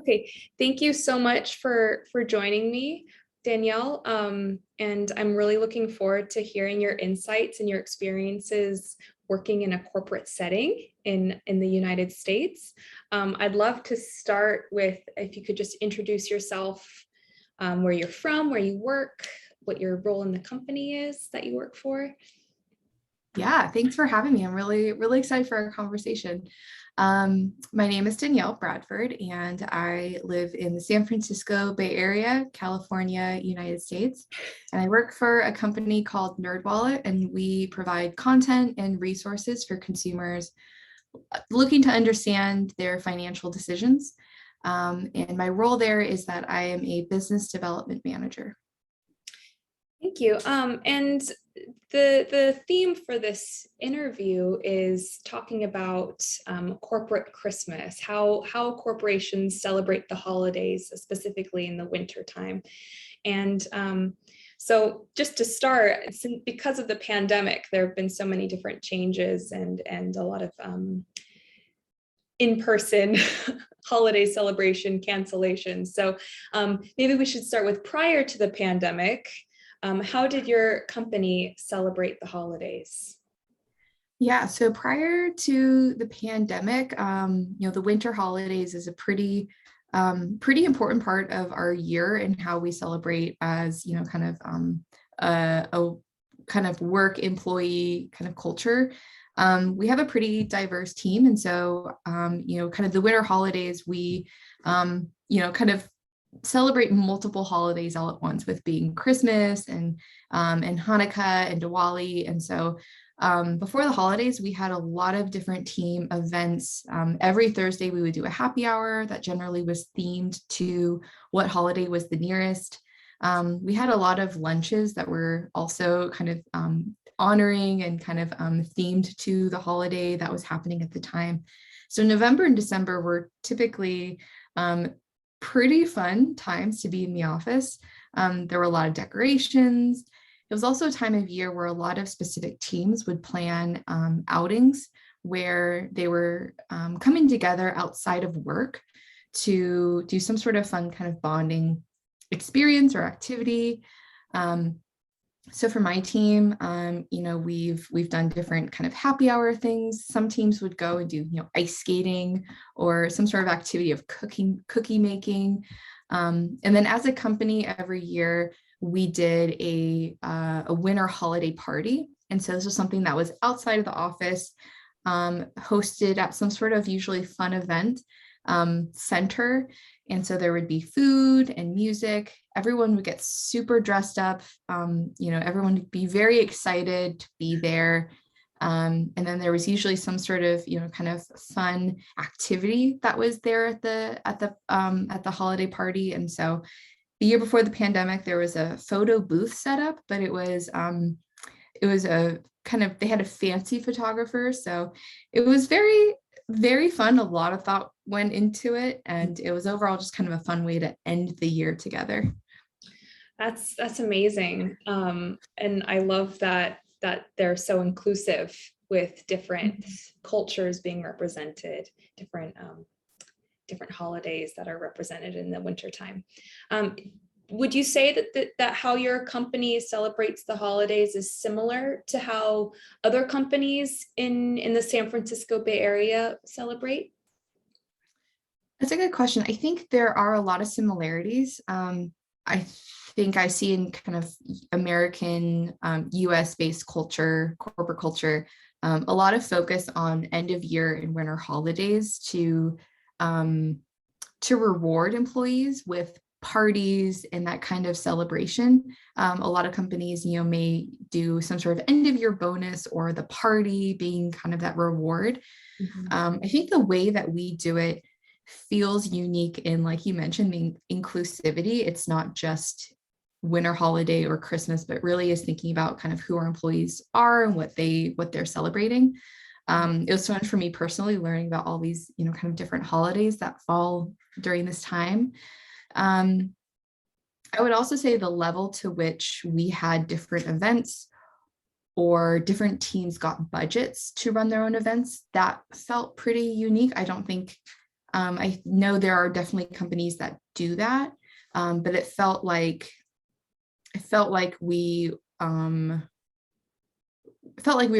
Okay, thank you so much for joining me, Danielle. And I'm really looking forward to hearing your insights and your experiences working in a corporate setting in the United States. I'd love to start with if you could just introduce yourself, where you're from, where you work, what your role in the company is that you work for. Yeah, thanks for having me. I'm really excited for our conversation. My name is Danielle Bradford, and I live in the San Francisco Bay Area, California, United States. And I work for a company called NerdWallet, and we provide content and resources for consumers looking to understand their financial decisions. And my role there is that I am a business development manager. Thank you. And the theme for this interview is talking about corporate Christmas, how corporations celebrate the holidays, specifically in the winter time. And so just to start, because of the pandemic, there have been so many different changes and a lot of in-person holiday celebration cancellations. So maybe we should start with prior to the pandemic. How did your company celebrate the holidays? Yeah, so prior to the pandemic, the winter holidays is a pretty important part of our year and how we celebrate as, a kind of work employee kind of culture. We have a pretty diverse team. And so, kind of the winter holidays, we, kind of celebrate multiple holidays all at once, with being Christmas and Hanukkah and Diwali. And so before the holidays, we had a lot of different team events. Every Thursday, we would do a happy hour that generally was themed to what holiday was the nearest. We had a lot of lunches that were also kind of honoring and kind of themed to the holiday that was happening at the time. So November and December were typically pretty fun times to be in the office. There were a lot of decorations. It was also a time of year where a lot of specific teams would plan outings where they were coming together outside of work to do some sort of fun kind of bonding experience or activity. So for my team, we've done different kind of happy hour things. Some teams would go and do, ice skating or some sort of activity of cookie making. And then as a company, every year we did a winter holiday party. And so this was something that was outside of the office, hosted at some sort of usually fun event center. And so there would be food and music. Everyone would get super dressed up. Everyone would be very excited to be there. And then there was usually some sort of, kind of fun activity that was there at the holiday party. And so the year before the pandemic, there was a photo booth set up, but it was a kind of, they had a fancy photographer. So it was very, very fun. A lot of thought went into it, and it was overall just kind of a fun way to end the year together. That's amazing. And I love that they're so inclusive with different cultures being represented, different holidays that are represented in the wintertime. Would you say that how your company celebrates the holidays is similar to how other companies in the San Francisco Bay Area celebrate? That's a good question. I think there are a lot of similarities. I think I see in kind of American, US-based culture, corporate culture, a lot of focus on end of year and winter holidays to reward employees with parties and that kind of celebration. A lot of companies, may do some sort of end of year bonus, or the party being kind of that reward. I think the way that we do it feels unique in, like you mentioned, the inclusivity. It's not just winter holiday or Christmas, but really is thinking about kind of who our employees are and what they're celebrating. It was fun for me personally learning about all these, kind of different holidays that fall during this time. I would also say the level to which we had different events or different teams got budgets to run their own events, that felt pretty unique. I don't think I know there are definitely companies that do that, but we felt like we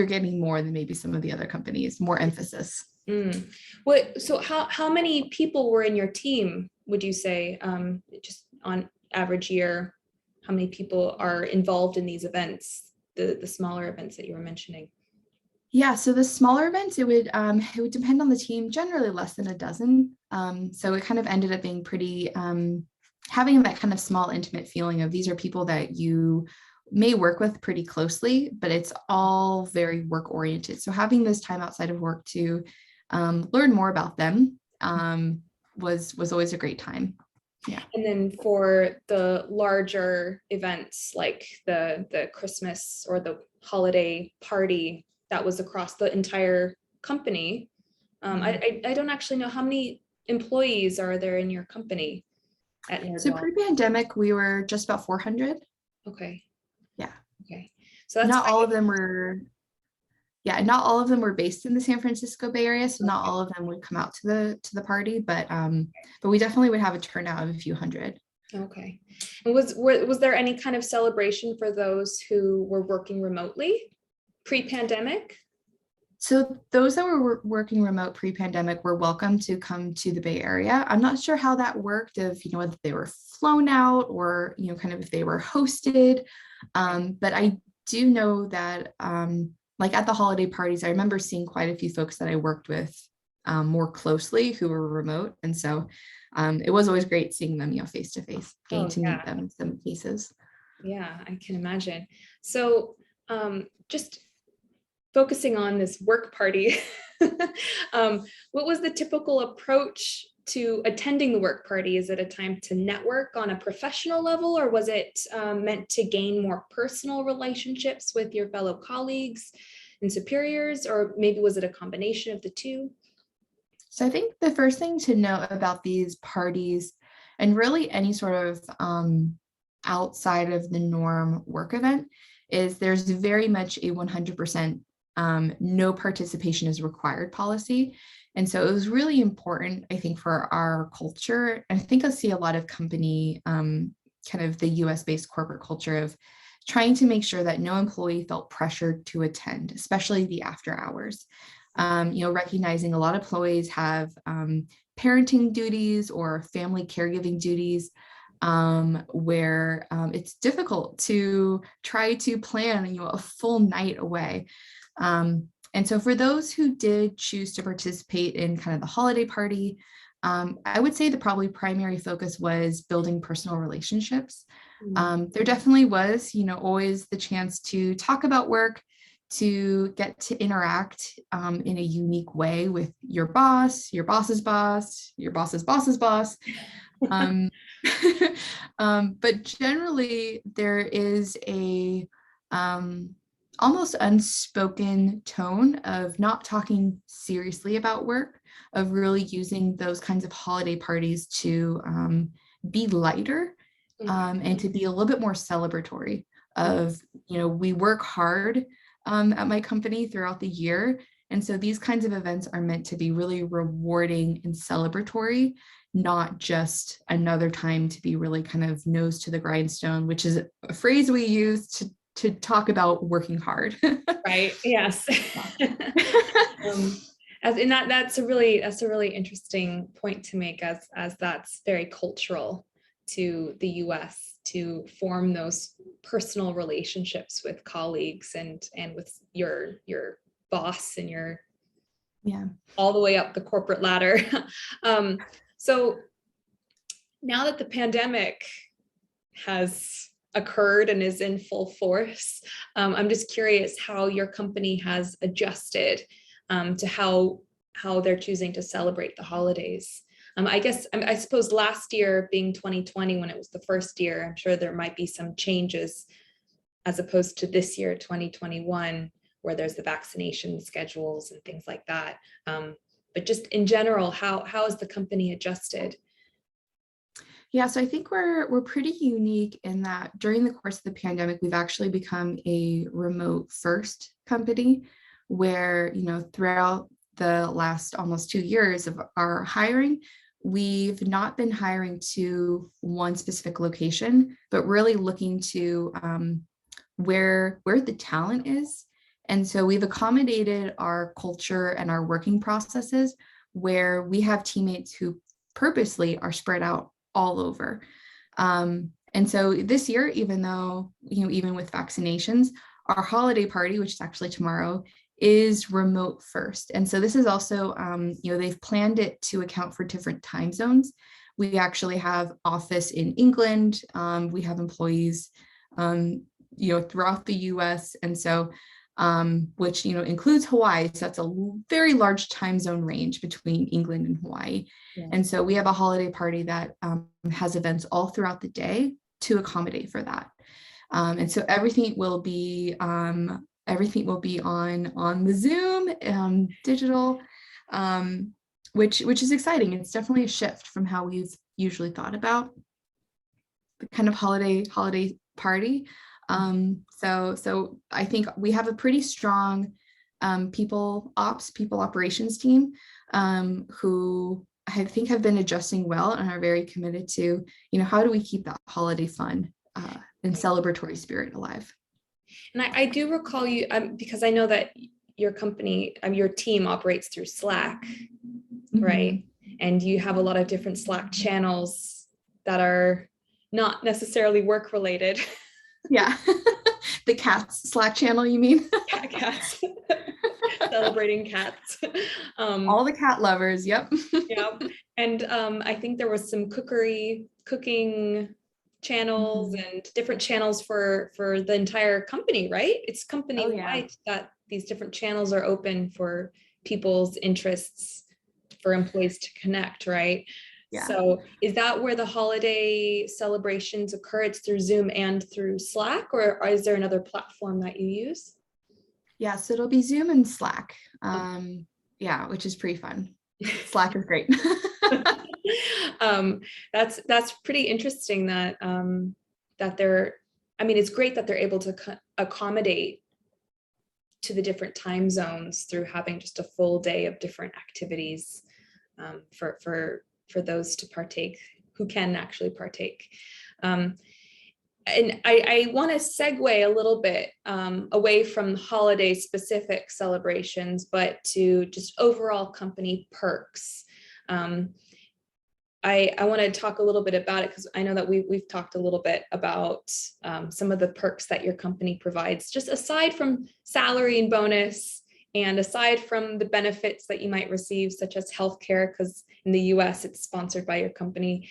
were getting more than maybe some of the other companies, more emphasis. Mm. So how many people were in your team, would you say, just on average year, how many people are involved in these events, the smaller events that you were mentioning? Yeah, so the smaller events, it would depend on the team, generally less than a dozen. So it kind of ended up being pretty having that kind of small, intimate feeling of these are people that you may work with pretty closely, but it's all very work oriented. So having this time outside of work to learn more about them was always a great time. Yeah. And then for the larger events like the Christmas or the holiday party that was across the entire company, I don't actually know how many employees are there in your company at So Nerdwall. pre-pandemic, we were just about 400. Okay. Yeah. Okay. So that's Not kind all of, of them were not all of them were based in the San Francisco Bay Area, so not all of them would come out to the party, but we definitely would have a turnout of a few hundred. okay. And was there any kind of celebration for those who were working remotely pre-pandemic? So those that were working remote pre-pandemic were welcome to come to the Bay Area. I'm not sure how that worked, if whether they were flown out or kind of if they were hosted, but I do know that like at the holiday parties, I remember seeing quite a few folks that I worked with more closely who were remote, and so it was always great seeing them face to face, getting Oh to yeah. meet them in some cases. Yeah, I can imagine. So just focusing on this work party, what was the typical approach to attending the work party? Is it a time to network on a professional level, or was it meant to gain more personal relationships with your fellow colleagues and superiors, or maybe was it a combination of the two? So I think the first thing to note about these parties and really any sort of outside of the norm work event is there's very much a 100% no participation is required policy. And so it was really important, I think, for our culture. I think I see a lot of company, kind of the US based corporate culture of trying to make sure that no employee felt pressured to attend, especially the after hours. Recognizing a lot of employees have parenting duties or family caregiving duties, where it's difficult to try to plan a full night away. And so for those who did choose to participate in kind of the holiday party, I would say the probably primary focus was building personal relationships. There definitely was, always the chance to talk about work, to get to interact in a unique way with your boss, your boss's boss, your boss's boss's boss. Um, but generally, there is a almost unspoken tone of not talking seriously about work, of really using those kinds of holiday parties to be lighter and to be a little bit more celebratory of, we work hard at my company throughout the year. And so these kinds of events are meant to be really rewarding and celebratory, not just another time to be really kind of nose to the grindstone, which is a phrase we use to talk about working hard. Right. Yes. And that's a really interesting point to make, as that's very cultural to the US to form those personal relationships with colleagues and with your boss and your all the way up the corporate ladder. So now that the pandemic has occurred and is in full force, I'm just curious how your company has adjusted to how they're choosing to celebrate the holidays. I suppose last year being 2020, when it was the first year, I'm sure there might be some changes as opposed to this year, 2021, where there's the vaccination schedules and things like that. But just in general, how has the company adjusted? Yeah, so I think we're pretty unique in that during the course of the pandemic, we've actually become a remote first company where, throughout the last almost 2 years of our hiring, we've not been hiring to one specific location, but really looking to where the talent is. And so we've accommodated our culture and our working processes where we have teammates who purposely are spread out all over. And so this year, even though, even with vaccinations, our holiday party, which is actually tomorrow, is remote first. And so this is also, they've planned it to account for different time zones. We actually have office in England. We have employees, throughout the US. And so, which, includes Hawaii. So that's a very large time zone range between England and Hawaii. Yeah. And so we have a holiday party that has events all throughout the day to accommodate for that. And so everything will be on the Zoom, digital, which is exciting. It's definitely a shift from how we've usually thought about the kind of holiday party. So I think we have a pretty strong people operations team who I think have been adjusting well and are very committed to, how do we keep that holiday fun and celebratory spirit alive? And I do recall you, because I know that your company, your team operates through Slack, right? And you have a lot of different Slack channels that are not necessarily work related. Yeah. The cats Slack channel, you mean? Yeah, cats. Celebrating cats. All the cat lovers. Yep. Yeah. And I think there was some cooking channels and different channels for the entire company, right? It's company-wide that these different channels are open for people's interests, for employees to connect, right? Yeah. So is that where the holiday celebrations occur? It's through Zoom and through Slack, or is there another platform that you use? Yeah, so it'll be Zoom and Slack. Yeah, which is pretty fun. Slack is great. That's pretty interesting that it's great that they're able to accommodate to the different time zones through having just a full day of different activities for those to partake who can actually partake. And I want to segue a little bit away from holiday specific celebrations, but to just overall company perks. I want to talk a little bit about it because I know that we've talked a little bit about some of the perks that your company provides, just aside from salary and bonus, and aside from the benefits that you might receive, such as healthcare, because in the US it's sponsored by your company,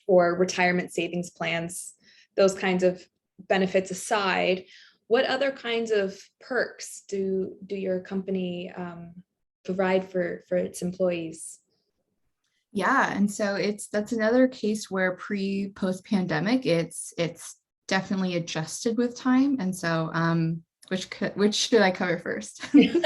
or retirement savings plans, those kinds of benefits aside, what other kinds of perks do your company provide for its employees? Yeah, and so that's another case where post pandemic, it's definitely adjusted with time, and so which should I cover first? Maybe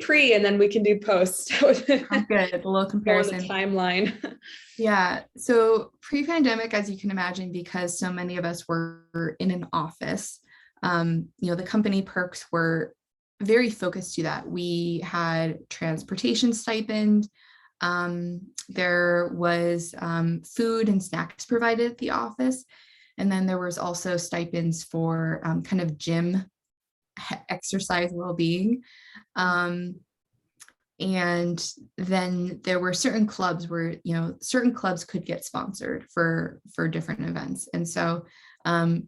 pre, and then we can do post. Good, a little comparison. On the timeline. Yeah, so pre-pandemic, as you can imagine, because so many of us were in an office, the company perks were very focused to that. We had transportation stipend. There was food and snacks provided at the office. And then there was also stipends for kind of gym exercise well-being. And then there were certain clubs where, certain clubs could get sponsored for different events. And so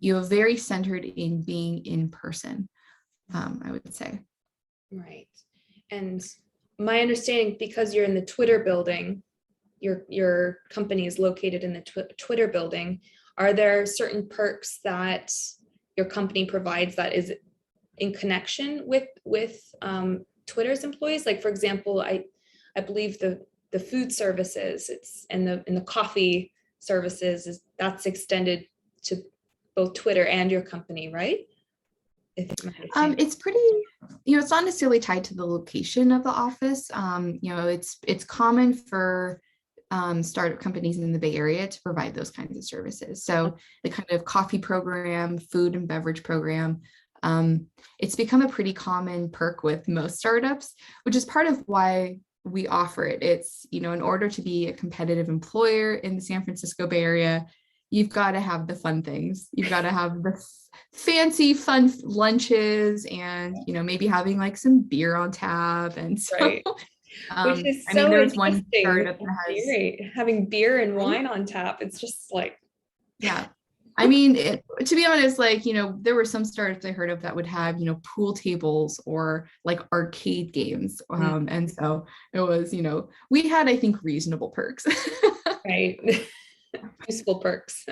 you're very centered in being in person, I would say. Right. And my understanding, because you're in the Twitter building, your company is located in the Twitter building, are there certain perks that your company provides that is in connection with Twitter's employees? Like, for example, I believe the food services, it's and the coffee services that's extended to both Twitter and your company, right? It's pretty, it's not necessarily tied to the location of the office. It's common for startup companies in the Bay Area to provide those kinds of services. So the kind of coffee program, food and beverage program, It's become a pretty common perk with most startups, which is part of why we offer it. It's, in order to be a competitive employer in the San Francisco Bay Area, you've got to have the fun things. You've got to have the fancy fun lunches and, maybe having like some beer on tap. And so, Right. Which is I mean, so there's one interesting. startup that has Having beer and right? wine on tap. It's just like, Yeah. I mean, to be honest, like, there were some startups I heard of that would have, pool tables or like arcade games. And so it was, we had, I think, reasonable perks. right. Useful perks.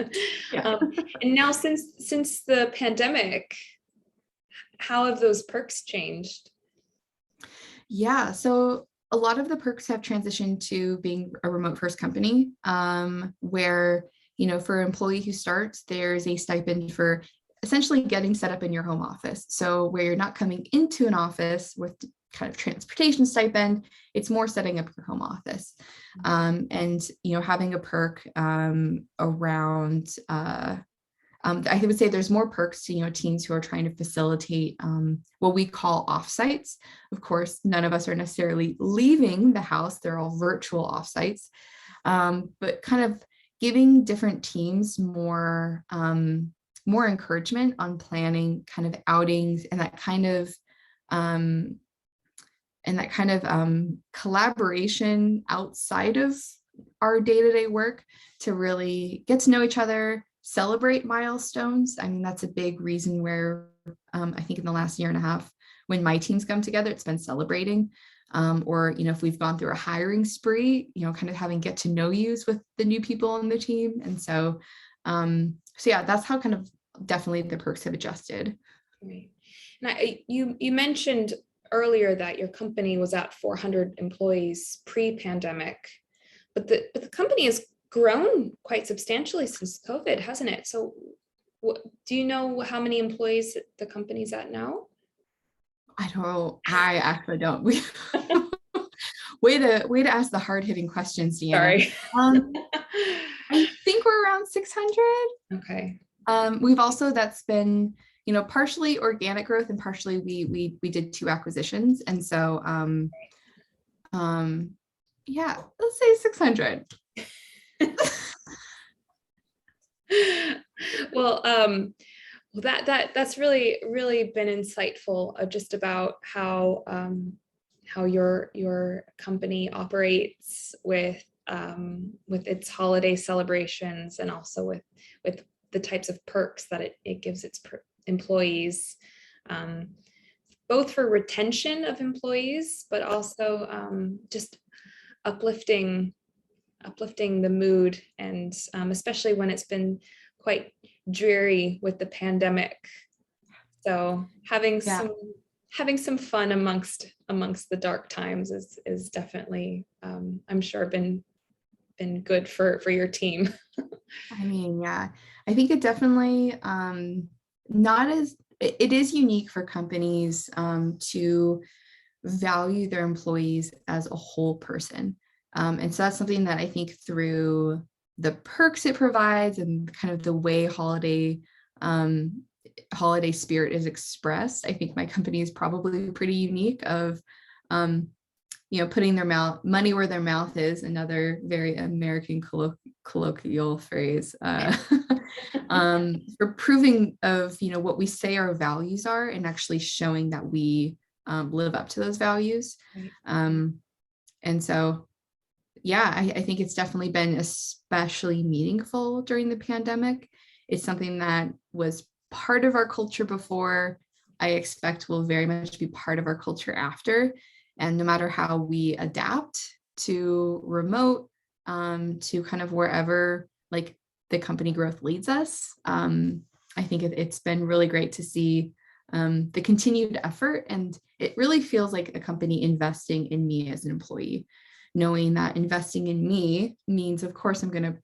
Yeah. And now since the pandemic, how have those perks changed? Yeah. So a lot of the perks have transitioned to being a remote first company, where, for an employee who starts, there's a stipend for essentially getting set up in your home office. So where you're not coming into an office with kind of transportation stipend, it's more setting up your home office. And, having a perk around I would say there's more perks to teams who are trying to facilitate what we call offsites. Of course, none of us are necessarily leaving the house; they're all virtual offsites, but kind of giving different teams more encouragement on planning kind of outings and that kind of collaboration outside of our day-to-day work to really get to know each other, celebrate milestones. I mean, that's a big reason where I think in the last year and a half, when my teams come together, it's been celebrating. Or, if we've gone through a hiring spree, kind of having get to know yous with the new people on the team. And so yeah, that's how kind of definitely the perks have adjusted. Right. Now, you mentioned earlier that your company was at 400 employees pre-pandemic, but the company has grown quite substantially since COVID, hasn't it? So do you know how many employees the company's at now? I don't. I actually don't. Way to ask the hard-hitting questions, Deanna. Sorry. I think we're around 600. Okay. We've also, that's been, partially organic growth and partially we did 2 acquisitions. And so, yeah, let's say 600. Well, that's really been insightful, just about how your company operates with its holiday celebrations, and also with the types of perks that it gives its employees, both for retention of employees, but also just uplifting the mood, and especially when it's been quite dreary with the pandemic. So having some fun amongst the dark times is definitely, I'm sure, been good for your team. I mean, yeah, I think it definitely it is unique for companies to value their employees as a whole person. And so that's something that I think through the perks it provides and kind of the way holiday spirit is expressed, I think my company is probably pretty unique of putting their money where their mouth is, another very American colloquial phrase, for proving of what we say our values are and actually showing that we live up to those values. And so yeah, I think it's definitely been especially meaningful during the pandemic. It's something that was part of our culture before. I expect will very much be part of our culture after. And no matter how we adapt to remote, to kind of wherever like the company growth leads us, I think it's been really great to see the continued effort. And it really feels like a company investing in me as an employee, knowing that investing in me means, of course, I'm going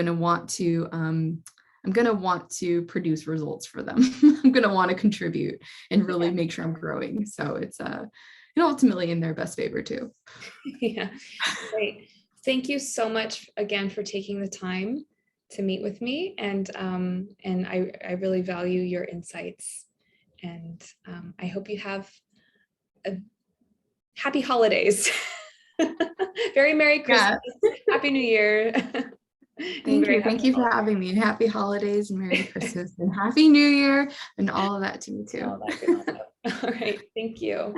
to want to produce results for them. I'm going to want to contribute and really make sure I'm growing. So it's ultimately in their best favor too. Yeah, great. Thank you so much again for taking the time to meet with me, and I really value your insights And I hope you have a happy holidays. Very Merry Christmas. Yeah. Happy New Year. Thank you. Thank you for having me. And happy holidays and Merry Christmas and Happy New Year and all of that to me too. All that good stuff. All right. Thank you.